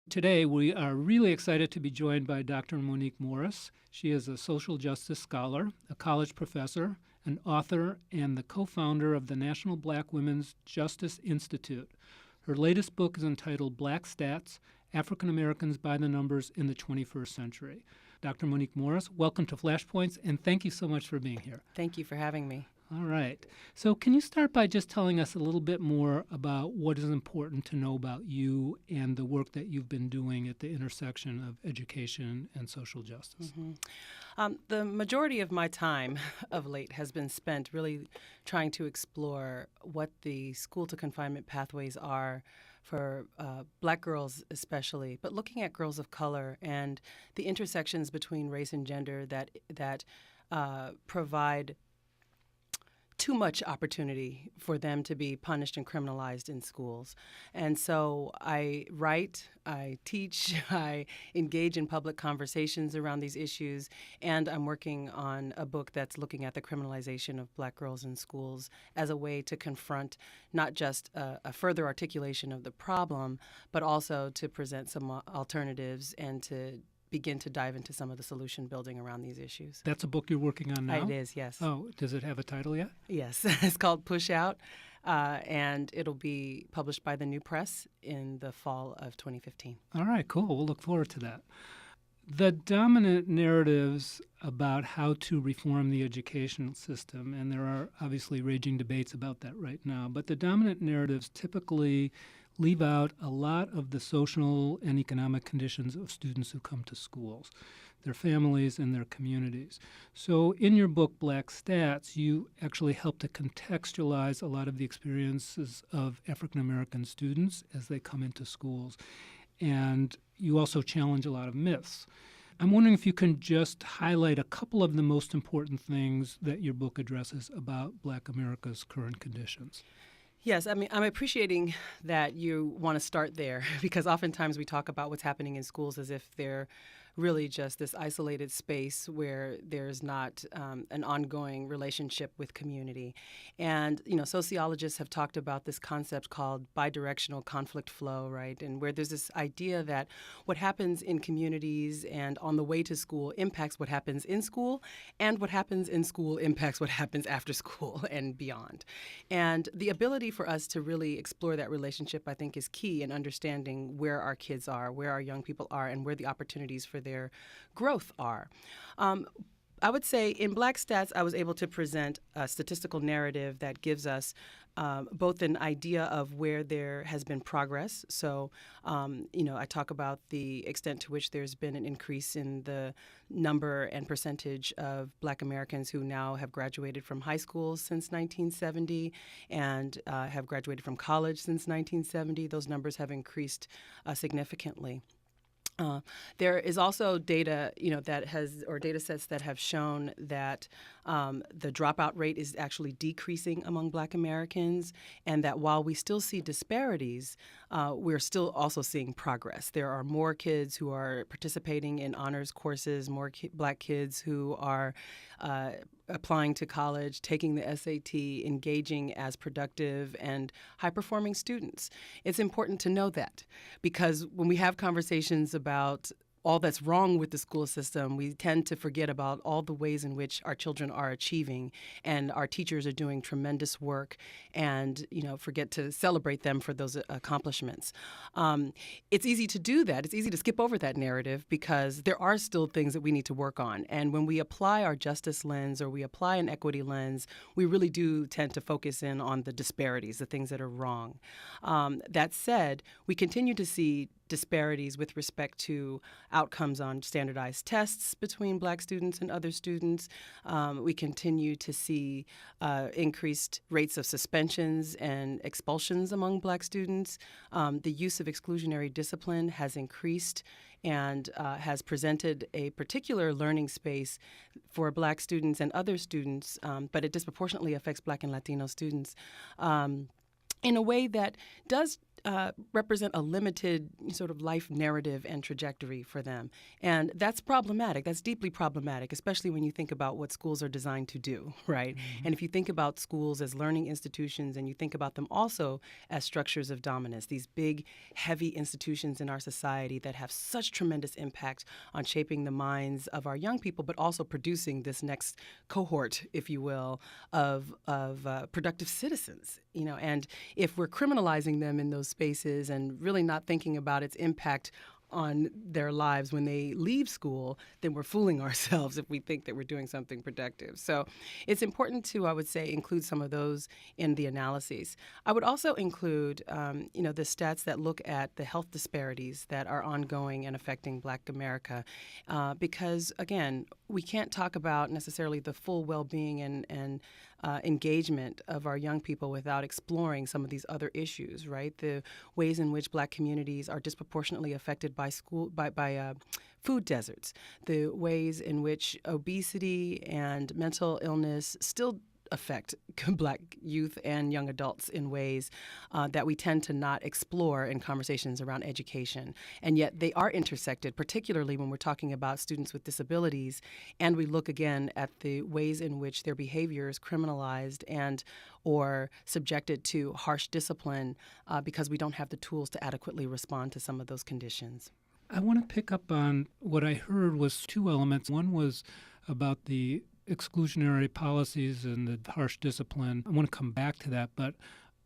Today, we are really excited to be joined by Dr. Monique Morris. She is a social justice scholar, a college professor, an author, and the co-founder of the National Black Women's Justice Institute. Her latest book is entitled Black Stats, African Americans by the Numbers in the 21st Century. Dr. Monique Morris, welcome to Flashpoints, and thank you so much for being here. Thank you for having me. All right. So can you start by just telling us a little bit more about what is important to know about you and the work that you've been doing at the intersection of education and social justice? The majority of my time of late has been spent really trying to explore what the school-to-confinement pathways are for Black girls especially, but looking at girls of color and the intersections between race and gender that provide too much opportunity for them to be punished and criminalized in schools. And so I write, I teach, I engage in public conversations around these issues, and I'm working on a book that's looking at the criminalization of Black girls in schools as a way to confront not just a further articulation of the problem, but also to present some alternatives and to begin to dive into some of the solution building around these issues. That's a book you're working on now? It is, yes. Oh, does it have a title yet? Yes. It's called Push Out, and it'll be published by the New Press in the fall of 2015. All right, cool. We'll look forward to that. The dominant narratives about how to reform the educational system, and there are obviously raging debates about that right now, but the dominant narratives typically leave out a lot of the social and economic conditions of students who come to schools, their families and their communities. So in your book, Black Stats, you actually help to contextualize a lot of the experiences of African American students as they come into schools. And you also challenge a lot of myths. I'm wondering if you can just highlight a couple of the most important things that your book addresses about Black America's current conditions. Yes, I mean, I'm appreciating that you want to start there because oftentimes we talk about what's happening in schools as if they're really just this isolated space where there's not an ongoing relationship with community. And, sociologists have talked about this concept called bidirectional conflict flow, right? And where there's this idea that what happens in communities and on the way to school impacts what happens in school, and what happens in school impacts what happens after school and beyond. And the ability for us to really explore that relationship, I think, is key in understanding where our kids are, where our young people are, and where the opportunities for their growth are. I would say in Black Stats, I was able to present a statistical narrative that gives us both an idea of where there has been progress. So, I talk about the extent to which there's been an increase in the number and percentage of Black Americans who now have graduated from high school since 1970 and have graduated from college since 1970. Those numbers have increased significantly. There is also data, data sets that have shown that the dropout rate is actually decreasing among Black Americans, and that while we still see disparities, we're still also seeing progress. There are more kids who are participating in honors courses, more Black kids who are applying to college, taking the SAT, engaging as productive and high-performing students. It's important to know that because when we have conversations about all that's wrong with the school system, we tend to forget about all the ways in which our children are achieving and our teachers are doing tremendous work and, forget to celebrate them for those accomplishments. It's easy to do that. It's easy to skip over that narrative because there are still things that we need to work on. And when we apply our justice lens or we apply an equity lens, we really do tend to focus in on the disparities, the things that are wrong. That said, we continue to see disparities with respect to outcomes on standardized tests between Black students and other students. We continue to see increased rates of suspensions and expulsions among Black students. The use of exclusionary discipline has increased and has presented a particular learning space for Black students and other students, but it disproportionately affects Black and Latino students. In a way that does represent a limited sort of life narrative and trajectory for them. And that's problematic. That's deeply problematic, especially when you think about what schools are designed to do, right? Mm-hmm. And if you think about schools as learning institutions and you think about them also as structures of dominance, these big, heavy institutions in our society that have such tremendous impact on shaping the minds of our young people, but also producing this next cohort, if you will, of productive citizens. And if we're criminalizing them in those spaces and really not thinking about its impact on their lives when they leave school, then we're fooling ourselves if we think that we're doing something productive. So it's important to, I would say, include some of those in the analyses. I would also include, the stats that look at the health disparities that are ongoing and affecting Black America, because, again, we can't talk about necessarily the full well-being and engagement of our young people without exploring some of these other issues, right? The ways in which Black communities are disproportionately affected by food deserts, the ways in which obesity and mental illness still affect Black youth and young adults in ways that we tend to not explore in conversations around education. And yet they are intersected, particularly when we're talking about students with disabilities, and we look again at the ways in which their behavior is criminalized and or subjected to harsh discipline because we don't have the tools to adequately respond to some of those conditions. I want to pick up on what I heard was two elements. One was about the exclusionary policies and the harsh discipline. I want to come back to that, but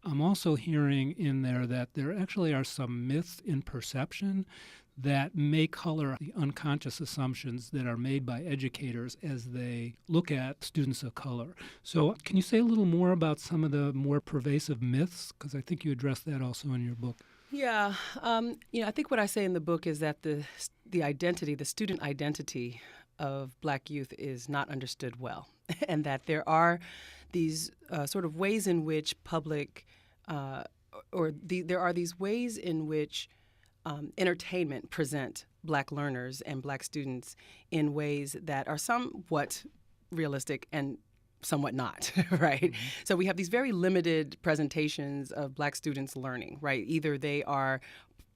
I'm also hearing in there that there actually are some myths in perception that may color the unconscious assumptions that are made by educators as they look at students of color. So can you say a little more about some of the more pervasive myths? Because I think you addressed that also in your book. Yeah. I think what I say in the book is that the student identity of Black youth is not understood well, and that there are these sort of ways in which there are these ways in which entertainment present Black learners and Black students in ways that are somewhat realistic and somewhat not, right? Mm-hmm. So we have these very limited presentations of Black students learning, right? Either they are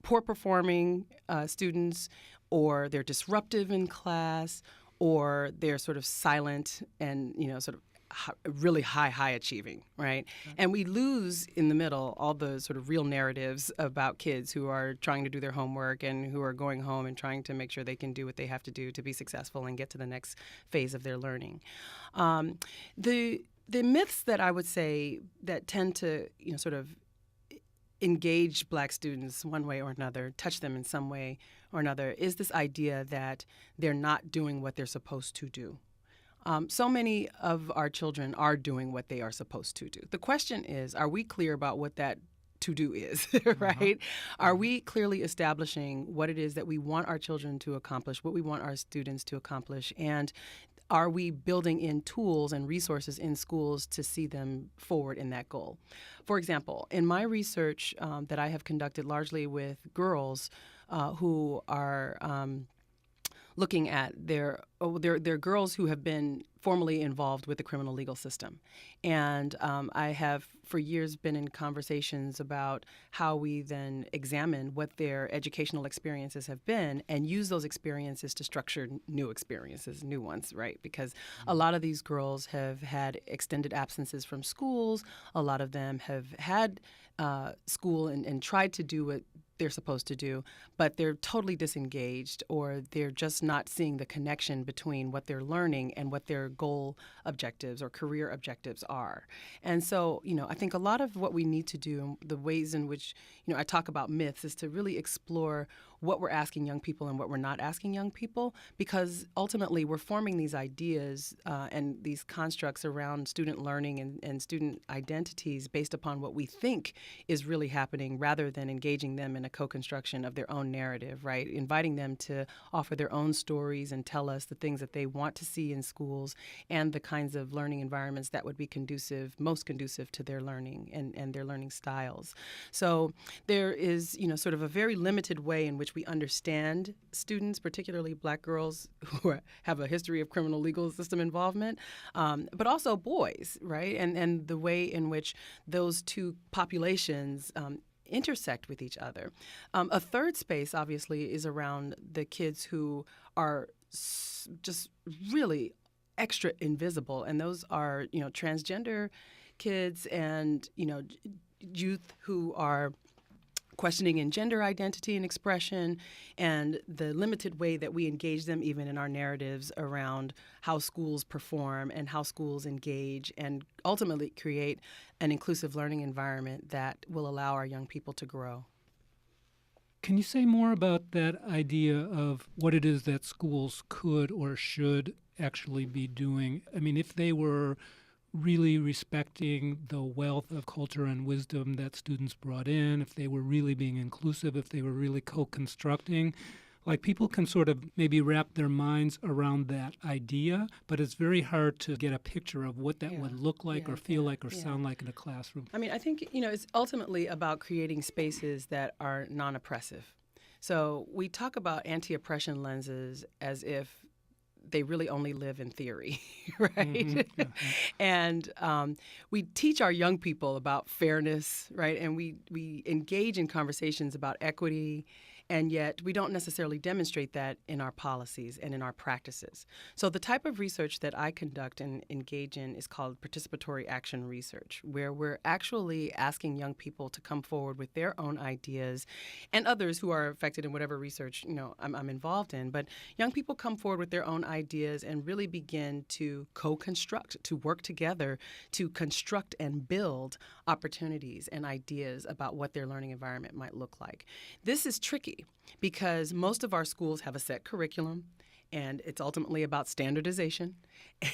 poor performing students, or they're disruptive in class, or they're sort of silent and, sort of really high achieving, right? Okay. And we lose in the middle all the sort of real narratives about kids who are trying to do their homework and who are going home and trying to make sure they can do what they have to do to be successful and get to the next phase of their learning. The myths that I would say that tend to, sort of engage Black students one way or another, touch them in some way or another, is this idea that they're not doing what they're supposed to do. So many of our children are doing what they are supposed to do. The question is, are we clear about what that to-do is, right? Are we clearly establishing what it is that we want our children to accomplish, what we want our students to accomplish, and are we building in tools and resources in schools to see them forward in that goal? For example, in my research that I have conducted largely with girls who are looking at they're girls who have been formally involved with the criminal legal system. And I have for years been in conversations about how we then examine what their educational experiences have been and use those experiences to structure new experiences, new ones, right? Because a lot of these girls have had extended absences from schools. A lot of them have had school and tried to do what they're supposed to do, but they're totally disengaged, or they're just not seeing the connection between what they're learning and what their goal objectives or career objectives are. And so, I think a lot of what we need to do, the ways in which, I talk about myths, is to really explore what we're asking young people and what we're not asking young people, because ultimately we're forming these ideas and these constructs around student learning and student identities based upon what we think is really happening, rather than engaging them in a co-construction of their own narrative, right? Inviting them to offer their own stories and tell us the things that they want to see in schools and the kinds of learning environments that would be most conducive to their learning and their learning styles. So there is, sort of a very limited way in which we understand students, particularly Black girls who have a history of criminal legal system involvement, but also boys, right? And the way in which those two populations intersect with each other. A third space, obviously, is around the kids who are just really extra invisible, and those are, transgender kids and, youth who are questioning in gender identity and expression, and the limited way that we engage them even in our narratives around how schools perform and how schools engage and ultimately create an inclusive learning environment that will allow our young people to grow. Can you say more about that idea of what it is that schools could or should actually be doing? I mean, if they were really respecting the wealth of culture and wisdom that students brought in, if they were really being inclusive, if they were really co-constructing, like people can sort of maybe wrap their minds around that idea, but it's very hard to get a picture of what that would look like or feel like or sound like in a classroom. I mean, I think, it's ultimately about creating spaces that are non-oppressive. So we talk about anti-oppression lenses as if they really only live in theory, right? Mm-hmm. And we teach our young people about fairness, right? And we engage in conversations about equity, and yet we don't necessarily demonstrate that in our policies and in our practices. So the type of research that I conduct and engage in is called participatory action research, where we're actually asking young people to come forward with their own ideas, and others who are affected in whatever research I'm involved in. But young people come forward with their own ideas and really begin to co-construct, to work together to construct and build opportunities and ideas about what their learning environment might look like. This is tricky because most of our schools have a set curriculum, and it's ultimately about standardization.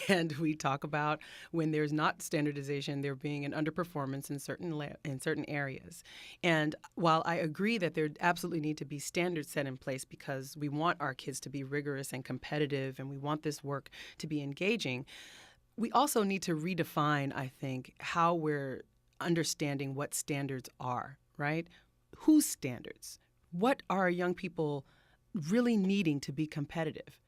And we talk about when there's not standardization, there being an underperformance in certain areas. And while I agree that there absolutely need to be standards set in place because we want our kids to be rigorous and competitive, and we want this work to be engaging, we also need to redefine, I think, how we're understanding what standards are, right? Whose standards? What are young people really needing to be competitive,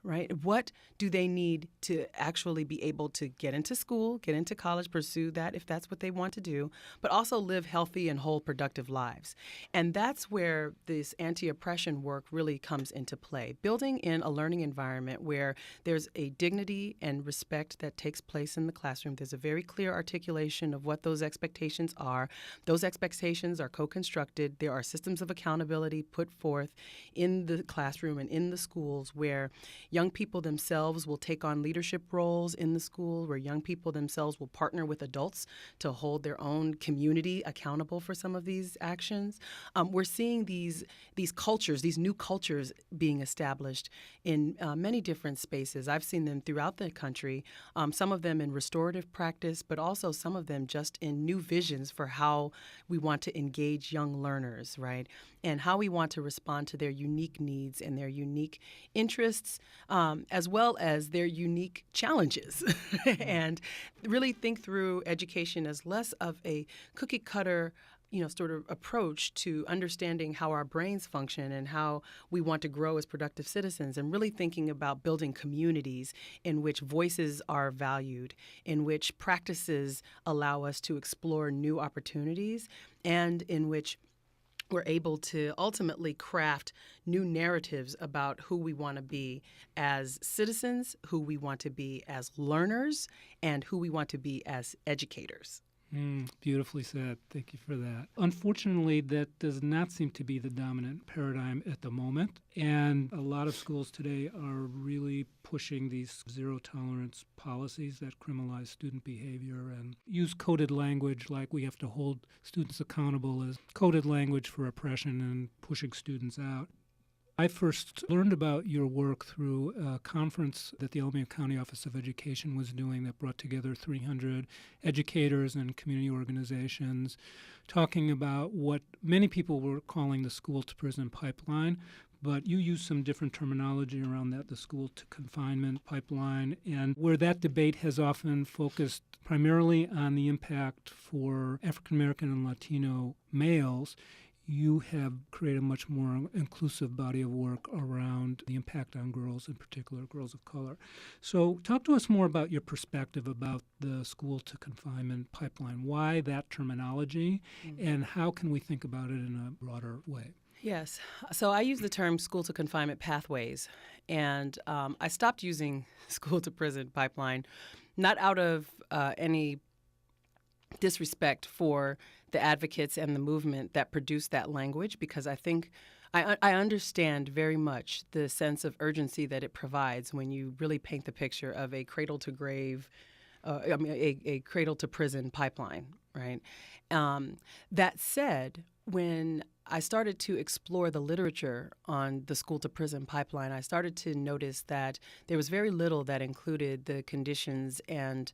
right? What do they need to actually be able to get into school, get into college, pursue that if that's what they want to do, but also live healthy and whole, productive lives? And that's where this anti-oppression work really comes into play, building in a learning environment where there's a dignity and respect that takes place in the classroom. There's a very clear articulation of what those expectations are. Those expectations are co-constructed. There are systems of accountability put forth in the classroom and in the schools where young people themselves will take on leadership roles in the school, where young people themselves will partner with adults to hold their own community accountable for some of these actions. We're seeing these cultures, these new cultures being established in many different spaces. I've seen them throughout the country, some of them in restorative practice, but also some of them just in new visions for how we want to engage young learners, right? And how we want to respond to their unique needs and their unique interests, as well as their unique challenges. And really think through education as less of a cookie cutter sort of approach to understanding how our brains function and how we want to grow as productive citizens, and really thinking about building communities in which voices are valued, in which practices allow us to explore new opportunities, and in which we're able to ultimately craft new narratives about who we want to be as citizens, who we want to be as learners, and who we want to be as educators. Beautifully said. Thank you for that. Unfortunately, that does not seem to be the dominant paradigm at the moment. And a lot of schools today are really pushing these zero-tolerance policies that criminalize student behavior and use coded language, like we have to hold students accountable as coded language for oppression and pushing students out. I first learned about your work through a conference that the Alameda County Office of Education was doing that brought together 300 educators and community organizations talking about what many people were calling the school-to-prison pipeline, but you use some different terminology around that, the school-to-confinement pipeline, and where that debate has often focused primarily on the impact for African American and Latino males. you have created a much more inclusive body of work around the impact on girls, in particular girls of color. So talk to us more about your perspective about the school to confinement pipeline. Why that terminology, and how can we think about it in a broader way? Yes. So I use the term school to confinement pathways, and I stopped using school to prison pipeline, not out of any disrespect for the advocates and the movement that produced that language, because I think I understand very much the sense of urgency that it provides when you really paint the picture of a cradle to grave, a cradle to prison pipeline, right? That said, when I started to explore the literature on the school to prison pipeline, I started to notice that there was very little that included the conditions and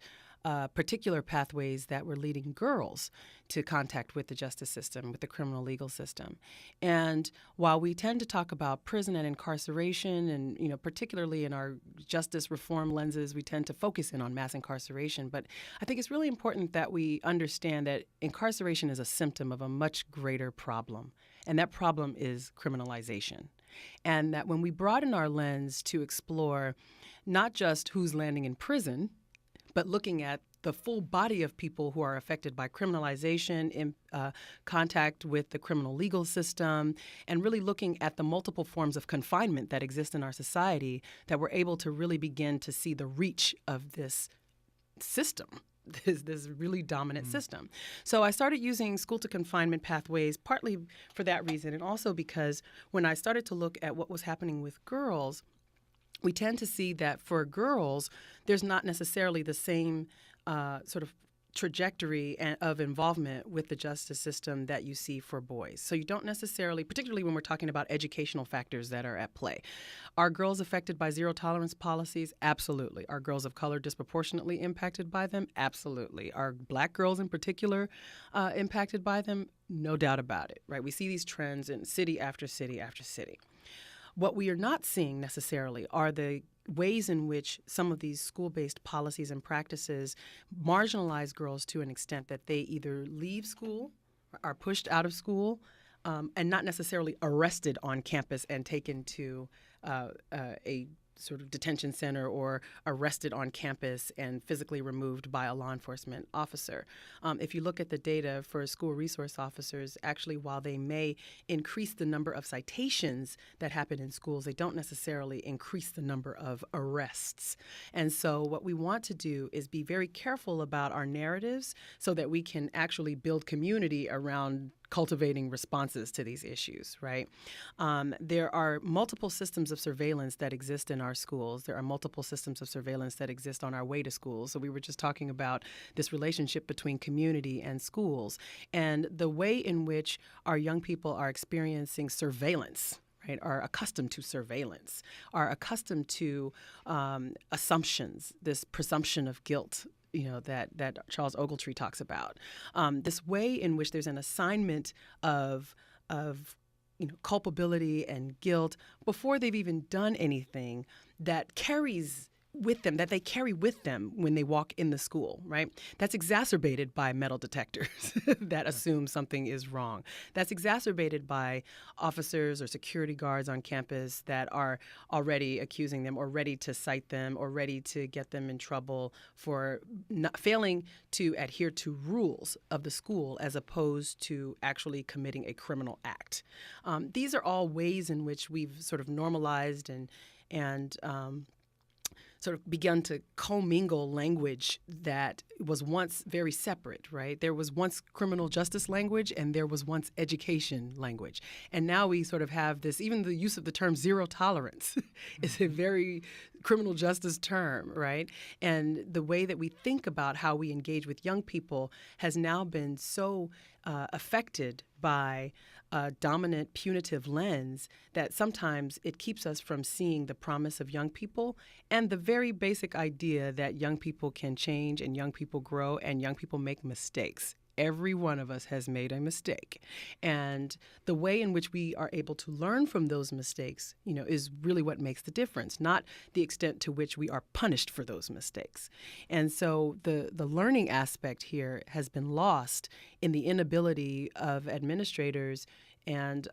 particular pathways that were leading girls to contact with the justice system, with the criminal legal system. And while we tend to talk about prison and incarceration, and particularly in our justice reform lenses, we tend to focus in on mass incarceration. But I think it's really important that we understand that incarceration is a symptom of a much greater problem, and that problem is criminalization. And that when we broaden our lens to explore not just who's landing in prison, but looking at the full body of people who are affected by criminalization, in contact with the criminal legal system, and really looking at the multiple forms of confinement that exist in our society, that we're able to really begin to see the reach of this system, this really dominant system. So I started using school to confinement pathways partly for that reason, and also because when I started to look at what was happening with girls, we tend to see that for girls, there's not necessarily the same sort of trajectory of involvement with the justice system that you see for boys. So you don't necessarily, particularly when we're talking about educational factors that are at play. Are girls affected by zero tolerance policies? Absolutely. Are girls of color disproportionately impacted by them? Absolutely. Are Black girls in particular impacted by them? No doubt about it, right? We see these trends in city after city after city. What we are not seeing necessarily are the ways in which some of these school-based policies and practices marginalize girls to an extent that they either leave school, are pushed out of school, and not necessarily arrested on campus and taken to a sort of detention center or arrested on campus and physically removed by a law enforcement officer. If you look at the data for school resource officers, actually, while they may increase the number of citations that happen in schools, they don't necessarily increase the number of arrests. And so what we want to do is be very careful about our narratives so that we can actually build community around cultivating responses to these issues, right? There are multiple systems of surveillance that exist in our schools. There are multiple systems of surveillance that exist on our way to schools. So we were just talking about this relationship between community and schools, and the way in which our young people are experiencing surveillance, right, are accustomed to surveillance, are accustomed to assumptions, this presumption of guilt, that Charles Ogletree talks about. This way in which there's an assignment of culpability and guilt before they've even done anything that they carry with them when they walk in the school, right? That's exacerbated by metal detectors that assume something is wrong. That's exacerbated by officers or security guards on campus that are already accusing them or ready to cite them or ready to get them in trouble for failing to adhere to rules of the school as opposed to actually committing a criminal act. These are all ways in which we've sort of normalized and sort of begun to commingle language that was once very separate, right? There was once criminal justice language and there was once education language. And now we sort of have this, even the use of the term zero tolerance is a very criminal justice term, right? And the way that we think about how we engage with young people has now been so affected by a dominant punitive lens that sometimes it keeps us from seeing the promise of young people and the very basic idea that young people can change and young people grow and young people make mistakes. Every one of us has made a mistake. And the way in which we are able to learn from those mistakes, is really what makes the difference, not the extent to which we are punished for those mistakes. And so the learning aspect here has been lost in the inability of administrators and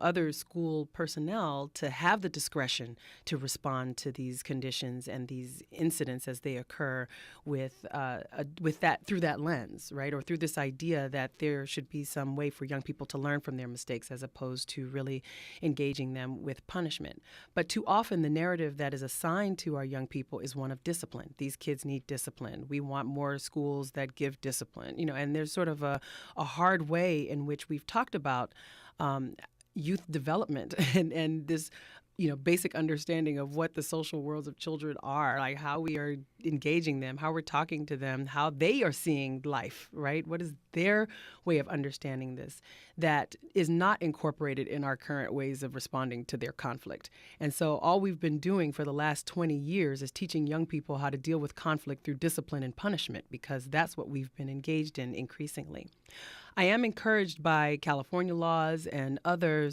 other school personnel to have the discretion to respond to these conditions and these incidents as they occur with that through that lens, right, or through this idea that there should be some way for young people to learn from their mistakes as opposed to really engaging them with punishment. But too often the narrative that is assigned to our young people is one of discipline. These kids need discipline. We want more schools that give discipline, and there's sort of a hard way in which we've talked about youth development and this basic understanding of what the social worlds of children are, like how we are engaging them, how we're talking to them, how they are seeing life, right? What is their way of understanding this that is not incorporated in our current ways of responding to their conflict? And so all we've been doing for the last 20 years is teaching young people how to deal with conflict through discipline and punishment, because that's what we've been engaged in increasingly. I am encouraged by California laws and other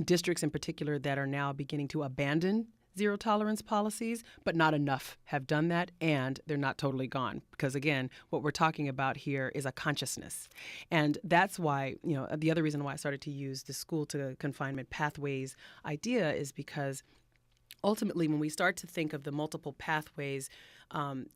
districts in particular that are now beginning to abandon zero tolerance policies, but not enough have done that, and they're not totally gone. Because again, what we're talking about here is a consciousness. And that's why, the other reason why I started to use the school to confinement pathways idea is because ultimately when we start to think of the multiple pathways,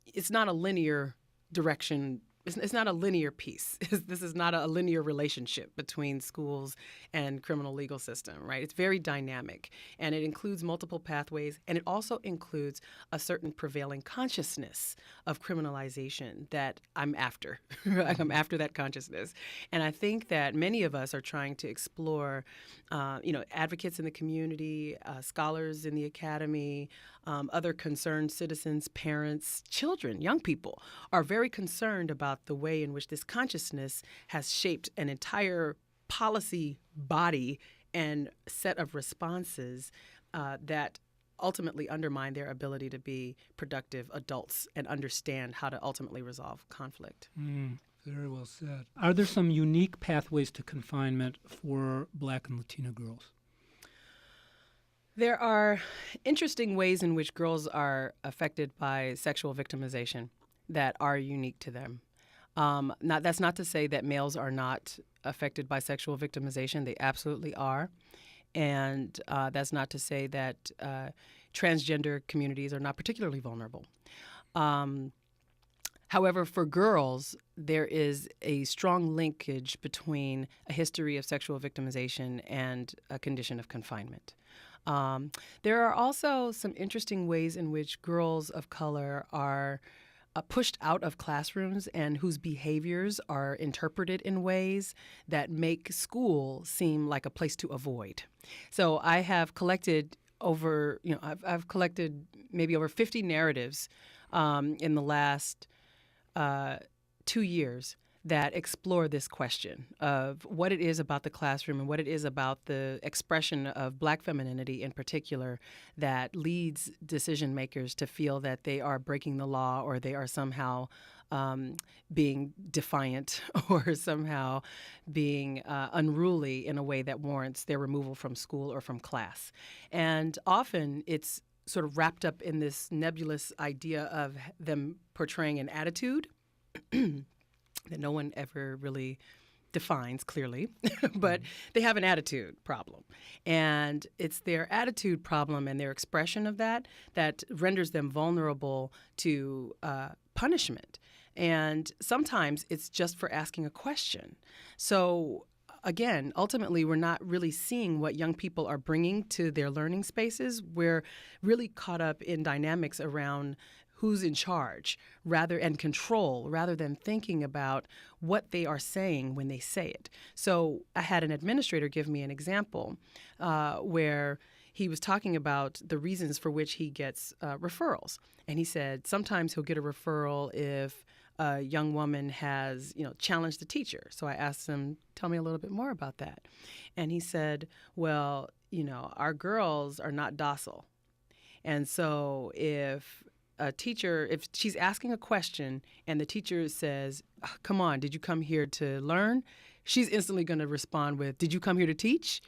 it's not a linear direction. It's not a linear piece. This is not a linear relationship between schools and criminal legal system, right? It's very dynamic, and it includes multiple pathways, and it also includes a certain prevailing consciousness of criminalization that I'm after. I'm after that consciousness. And I think that many of us are trying to explore, advocates in the community, scholars in the academy, other concerned citizens, parents, children, young people are very concerned about the way in which this consciousness has shaped an entire policy body and set of responses that ultimately undermine their ability to be productive adults and understand how to ultimately resolve conflict. Very well said. Are there some unique pathways to confinement for Black and Latino girls? There are interesting ways in which girls are affected by sexual victimization that are unique to them. That's not to say that males are not affected by sexual victimization. They absolutely are. And that's not to say that transgender communities are not particularly vulnerable. However, for girls, there is a strong linkage between a history of sexual victimization and a condition of confinement. There are also some interesting ways in which girls of color are pushed out of classrooms and whose behaviors are interpreted in ways that make school seem like a place to avoid. So I have collected I've collected maybe over 50 narratives in the last 2 years that explore this question of what it is about the classroom and what it is about the expression of Black femininity in particular that leads decision makers to feel that they are breaking the law or they are somehow being defiant or somehow being unruly in a way that warrants their removal from school or from class. And often it's sort of wrapped up in this nebulous idea of them portraying an attitude that no one ever really defines clearly, but they have an attitude problem. And it's their attitude problem and their expression of that renders them vulnerable to punishment. And sometimes it's just for asking a question. So again, ultimately, we're not really seeing what young people are bringing to their learning spaces. We're really caught up in dynamics around who's in charge and control rather than thinking about what they are saying when they say it. So I had an administrator give me an example where he was talking about the reasons for which he gets referrals. And he said sometimes he'll get a referral if a young woman has, challenged the teacher. So I asked him, tell me a little bit more about that. And he said, well, our girls are not docile. And so if she's asking a question and the teacher says, come on, did you come here to learn? She's instantly going to respond with, did you come here to teach?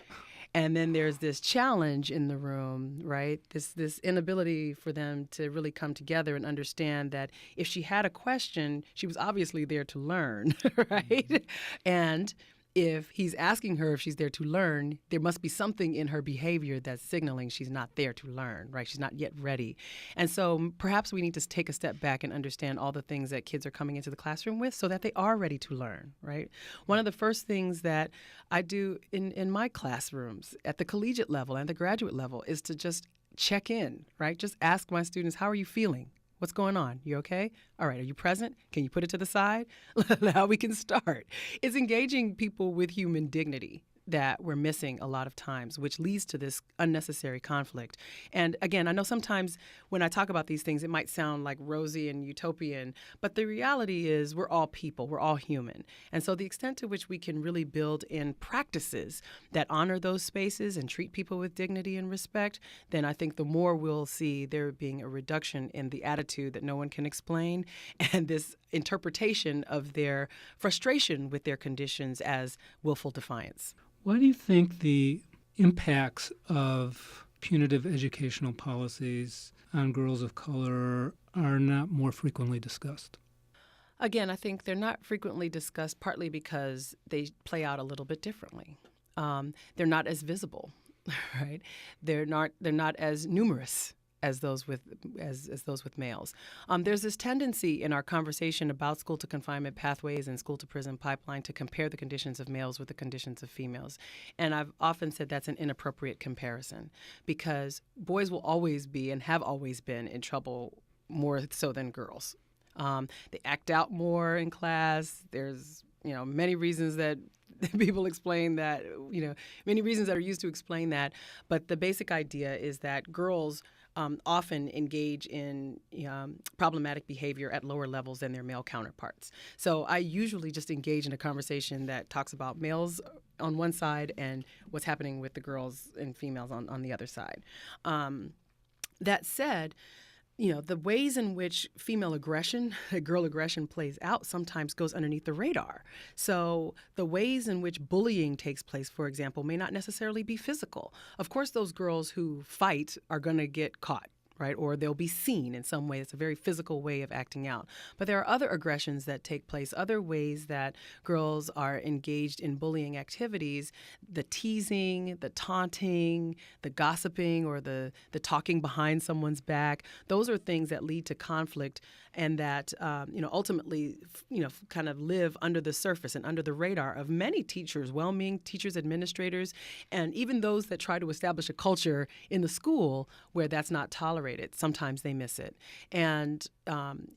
And then there's this challenge in the room, right? This inability for them to really come together and understand that if she had a question, she was obviously there to learn, right? And if he's asking her if she's there to learn, there must be something in her behavior that's signaling she's not there to learn, right? She's not yet ready. And so perhaps we need to take a step back and understand all the things that kids are coming into the classroom with so that they are ready to learn, right? One of the first things that I do in my classrooms at the collegiate level and the graduate level is to just check in, right? Just ask my students, how are you feeling? What's going on? You okay? All right, are you present? Can you put it to the side? Now we can start. It's engaging people with human dignity that we're missing a lot of times, which leads to this unnecessary conflict. And again, I know sometimes when I talk about these things, it might sound like rosy and utopian, but the reality is we're all people, we're all human. And so the extent to which we can really build in practices that honor those spaces and treat people with dignity and respect, then I think the more we'll see there being a reduction in the attitude that no one can explain and this interpretation of their frustration with their conditions as willful defiance. Why do you think the impacts of punitive educational policies on girls of color are not more frequently discussed? Again, I think they're not frequently discussed partly because they play out a little bit differently. They're not as visible, right? They're not as numerous as those with males. There's this tendency in our conversation about school to confinement pathways and school to prison pipeline to compare the conditions of males with the conditions of females. And I've often said that's an inappropriate comparison because boys will always be and have always been in trouble more so than girls. They act out more in class. There's many reasons that people explain that, many reasons that are used to explain that. But the basic idea is that girls often engage in problematic behavior at lower levels than their male counterparts. So I usually just engage in a conversation that talks about males on one side and what's happening with the girls and females on the other side. That said, the ways in which female aggression, girl aggression plays out sometimes goes underneath the radar. So the ways in which bullying takes place, for example, may not necessarily be physical. Of course, those girls who fight are going to get caught, right? Or they'll be seen in some way. It's a very physical way of acting out. But there are other aggressions that take place, other ways that girls are engaged in bullying activities, the teasing, the taunting, the gossiping, or the talking behind someone's back. Those are things that lead to conflict and that, ultimately, kind of live under the surface and under the radar of many teachers, well-meaning teachers, administrators, and even those that try to establish a culture in the school where that's not tolerated. Sometimes they miss it. And,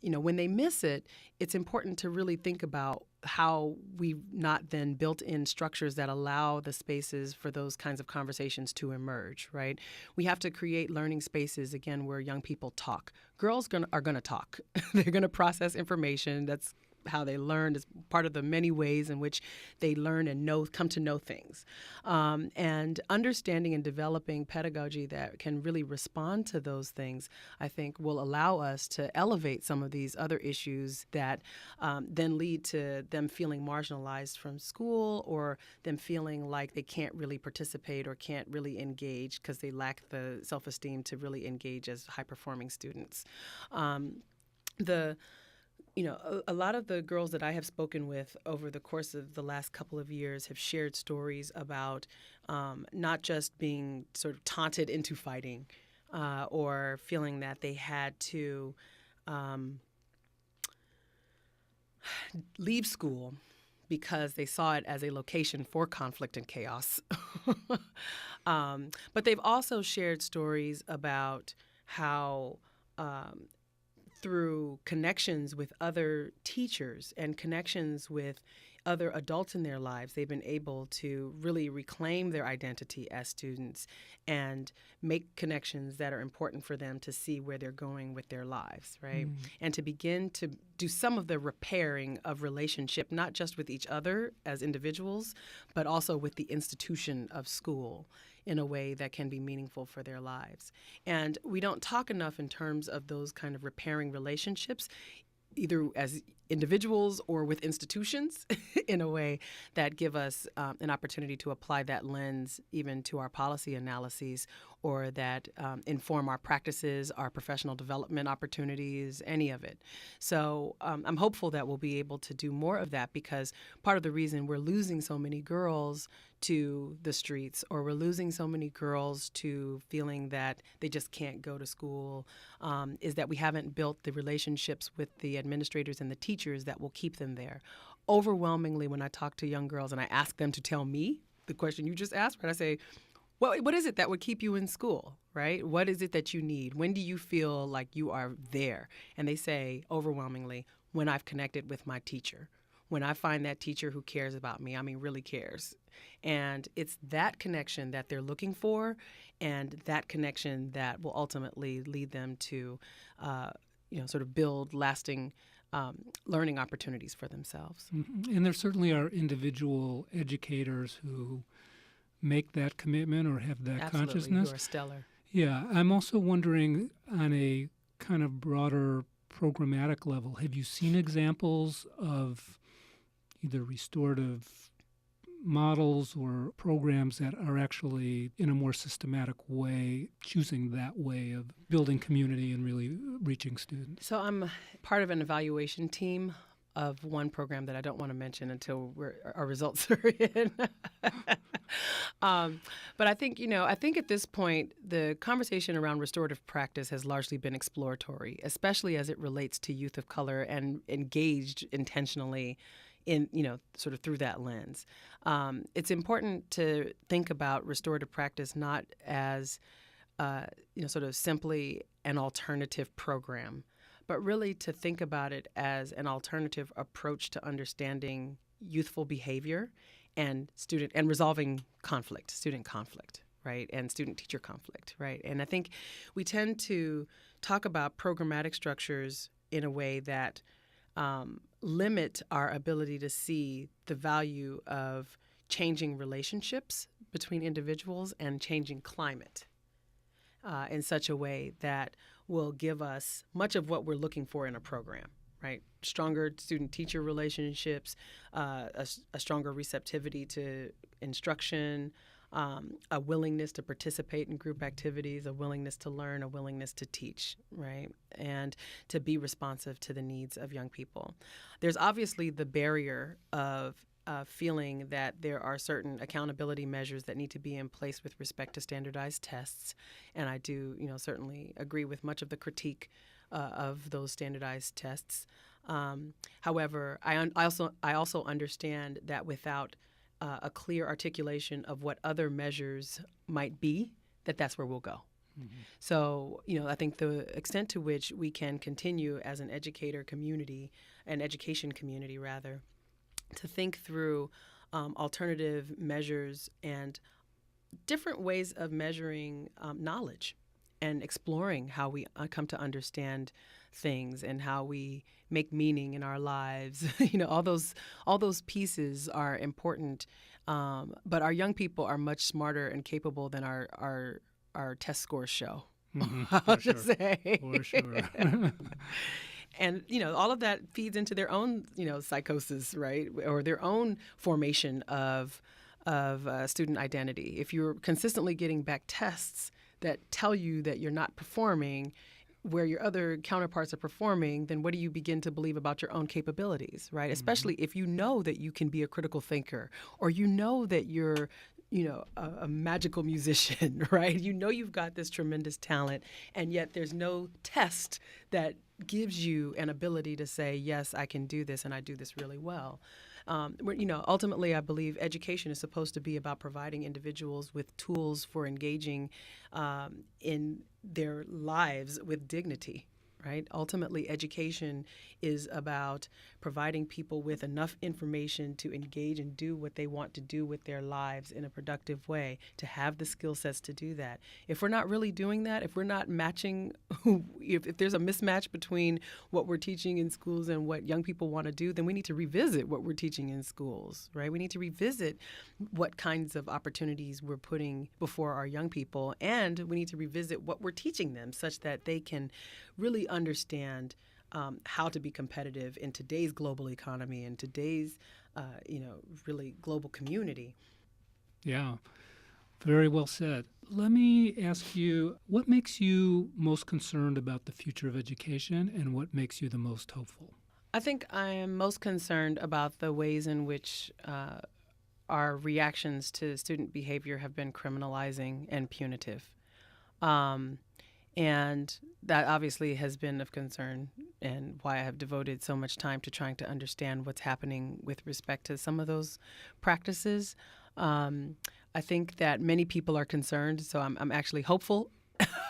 when they miss it, it's important to really think about how we've not then built in structures that allow the spaces for those kinds of conversations to emerge, right? We have to create learning spaces, again, where young people talk. Girls are going to talk. They're going to process information. That's how they learn, is part of the many ways in which they learn and come to know things. And understanding and developing pedagogy that can really respond to those things, I think, will allow us to elevate some of these other issues that then lead to them feeling marginalized from school or them feeling like they can't really participate or can't really engage because they lack the self-esteem to really engage as high-performing students. A lot of the girls that I have spoken with over the course of the last couple of years have shared stories about not just being sort of taunted into fighting or feeling that they had to leave school because they saw it as a location for conflict and chaos. But they've also shared stories about how through connections with other teachers and connections with other adults in their lives, they've been able to really reclaim their identity as students and make connections that are important for them to see where they're going with their lives, right? And to begin to do some of the repairing of relationship, not just with each other as individuals, but also with the institution of school in a way that can be meaningful for their lives. And we don't talk enough in terms of those kind of repairing relationships, either as individuals or with institutions in a way that give us an opportunity to apply that lens even to our policy analyses, or that inform our practices, our professional development opportunities, any of it. So I'm hopeful that we'll be able to do more of that, because part of the reason we're losing so many girls to the streets, or we're losing so many girls to feeling that they just can't go to school, is that we haven't built the relationships with the administrators and the teachers that will keep them there. Overwhelmingly, when I talk to young girls and I ask them to tell me the question you just asked, right, I say, well, what is it that would keep you in school, right? What is it that you need? When do you feel like you are there? And they say overwhelmingly, when I've connected with my teacher. When I find that teacher who cares about me, I mean, really cares. And it's that connection that they're looking for, and that connection that will ultimately lead them to, sort of build lasting learning opportunities for themselves. Mm-hmm. And there certainly are individual educators who make that commitment or have that Absolutely, consciousness. Who are stellar. Yeah, I'm also wondering on a kind of broader programmatic level, have you seen examples of either restorative models or programs that are actually in a more systematic way choosing that way of building community and really reaching students? So I'm part of an evaluation team of one program that I don't want to mention until our results are in. But I think at this point, the conversation around restorative practice has largely been exploratory, especially as it relates to youth of color and engaged intentionally in, sort of through that lens. It's important to think about restorative practice not as, sort of simply an alternative program, but really to think about it as an alternative approach to understanding youthful behavior and resolving student conflict, right, and student-teacher conflict, right? And I think we tend to talk about programmatic structures in a way that limit our ability to see the value of changing relationships between individuals and changing climate in such a way that will give us much of what we're looking for in a program, right? Stronger student-teacher relationships, a stronger receptivity to instruction, a willingness to participate in group activities, a willingness to learn, a willingness to teach, right? And to be responsive to the needs of young people. There's obviously the barrier of feeling that there are certain accountability measures that need to be in place with respect to standardized tests. And I do, certainly agree with much of the critique of those standardized tests. However, I also understand that without a clear articulation of what other measures might be, that's where we'll go. Mm-hmm. So, I think the extent to which we can continue as an education community, to think through alternative measures and different ways of measuring knowledge and exploring how we come to understand things and how we make meaning in our lives. All those pieces are important, but our young people are much smarter and capable than our test scores show. Mm-hmm. I'll just say. For sure. And, all of that feeds into their own, psychosis, right, or their own formation of student identity. If you're consistently getting back tests that tell you that you're not performing where your other counterparts are performing, then what do you begin to believe about your own capabilities, right? Mm-hmm. Especially if you know that you can be a critical thinker, or that you're a magical musician, right? You've got this tremendous talent, and yet there's no test that gives you an ability to say, yes, I can do this, and I do this really well. Ultimately, I believe education is supposed to be about providing individuals with tools for engaging in their lives with dignity, right? Ultimately, education is about providing people with enough information to engage and do what they want to do with their lives in a productive way, to have the skill sets to do that. If we're not really doing that, if we're not matching, if there's a mismatch between what we're teaching in schools and what young people want to do, then we need to revisit what we're teaching in schools, right? We need to revisit what kinds of opportunities we're putting before our young people, and we need to revisit what we're teaching them such that they can really understand how to be competitive in today's global economy and today's, really global community. Yeah, very well said. Let me ask you, what makes you most concerned about the future of education and what makes you the most hopeful? I think I am most concerned about the ways in which our reactions to student behavior have been criminalizing and punitive. Um, and that obviously has been of concern and why I have devoted so much time to trying to understand what's happening with respect to some of those practices. I think that many people are concerned, so I'm actually hopeful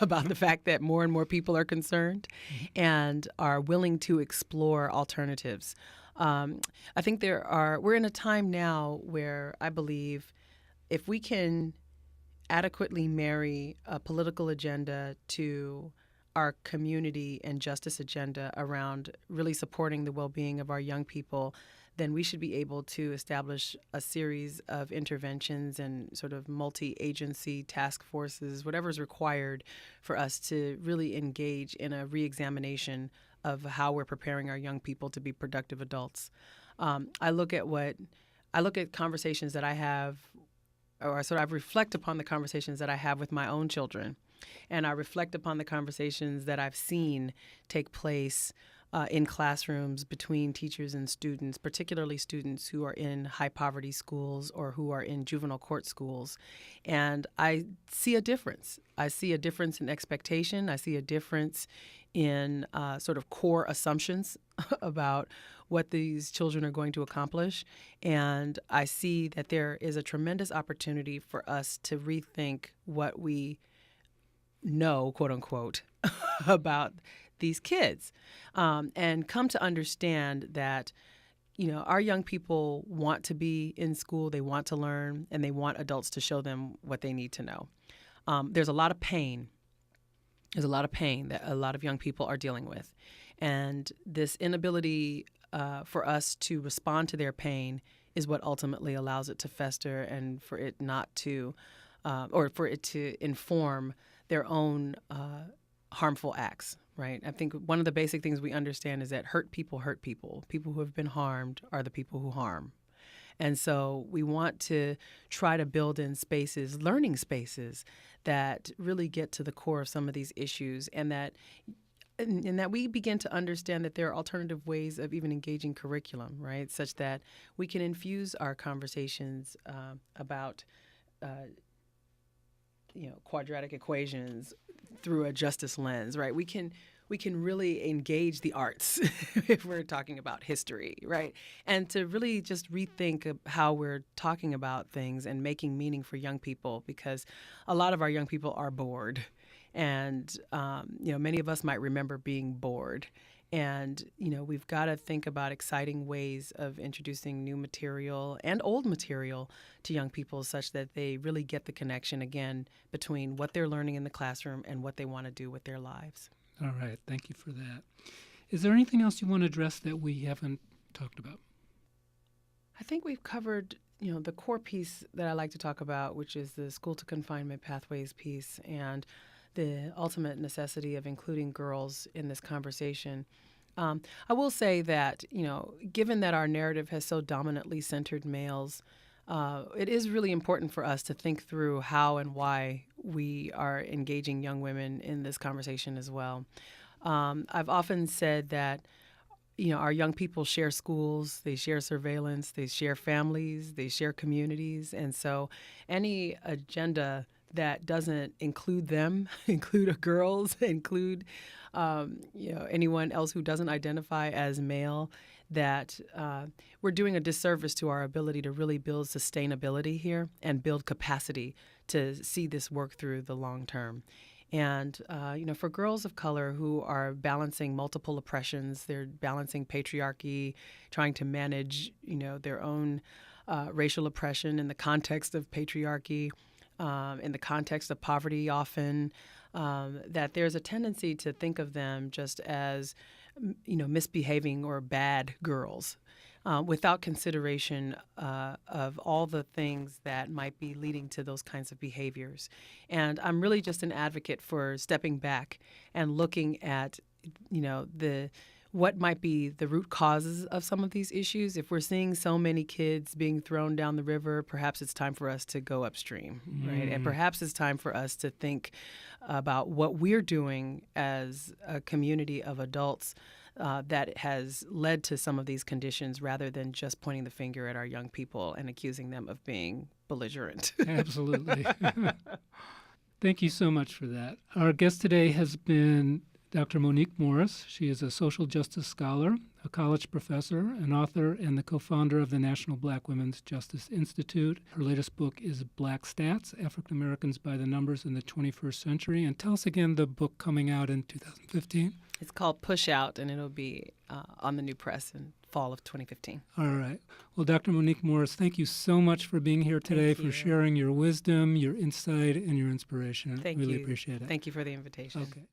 about the fact that more and more people are concerned and are willing to explore alternatives. I think we're in a time now where I believe if we can adequately marry a political agenda to our community and justice agenda around really supporting the well-being of our young people, then we should be able to establish a series of interventions and sort of multi-agency task forces, whatever is required for us to really engage in a re-examination of how we're preparing our young people to be productive adults. I look at conversations that I have, or sort of I reflect upon the conversations that I have with my own children, and I reflect upon the conversations that I've seen take place in classrooms between teachers and students, particularly students who are in high poverty schools or who are in juvenile court schools. And I see a difference. I see a difference in expectation. I see a difference in sort of core assumptions about what these children are going to accomplish. And I see that there is a tremendous opportunity for us to rethink what we know, quote unquote, about these kids, and come to understand that, our young people want to be in school, they want to learn, and they want adults to show them what they need to know. There's a lot of pain. There's a lot of pain that a lot of young people are dealing with. And this inability for us to respond to their pain is what ultimately allows it to fester and for it not to, or for it to inform their own harmful acts, right? I think one of the basic things we understand is that hurt people hurt people. People who have been harmed are the people who harm. And so we want to try to build in spaces, learning spaces, that really get to the core of some of these issues, and that we begin to understand that there are alternative ways of even engaging curriculum, right? Such that we can infuse our conversations about quadratic equations through a justice lens, right? We can really engage the arts if we're talking about history, right? And to really just rethink of how we're talking about things and making meaning for young people, because a lot of our young people are bored. And, many of us might remember being bored. And, we've got to think about exciting ways of introducing new material and old material to young people such that they really get the connection, again, between what they're learning in the classroom and what they want to do with their lives. All right. Thank you for that. Is there anything else you want to address that we haven't talked about? I think we've covered, the core piece that I like to talk about, which is the school to confinement pathways piece and the ultimate necessity of including girls in this conversation. I will say that, given that our narrative has so dominantly centered males, it is really important for us to think through how and why we are engaging young women in this conversation as well. I've often said that, our young people share schools, they share surveillance, they share families, they share communities. And so any agenda that doesn't include them, include girls, include anyone else who doesn't identify as male, that we're doing a disservice to our ability to really build sustainability here and build capacity to see this work through the long term. And, for girls of color who are balancing multiple oppressions, they're balancing patriarchy, trying to manage, their own racial oppression in the context of patriarchy, in the context of poverty often, that there's a tendency to think of them just as, misbehaving or bad girls, without consideration of all the things that might be leading to those kinds of behaviors. And I'm really just an advocate for stepping back and looking at, what might be the root causes of some of these issues. If we're seeing so many kids being thrown down the river, perhaps it's time for us to go upstream, right? And perhaps it's time for us to think about what we're doing as a community of adults that has led to some of these conditions, rather than just pointing the finger at our young people and accusing them of being belligerent. Absolutely. Thank you so much for that. Our guest today has been Dr. Monique Morris. She is a social justice scholar, a college professor, an author, and the co-founder of the National Black Women's Justice Institute. Her latest book is Black Stats, African Americans by the Numbers in the 21st Century. And tell us again the book coming out in 2015. It's called Push Out, and it'll be on the new press in fall of 2015. All right. Well, Dr. Monique Morris, thank you so much for being here today, for sharing your wisdom, your insight, and your inspiration. Thank really you. Appreciate it. Thank you for the invitation. Okay.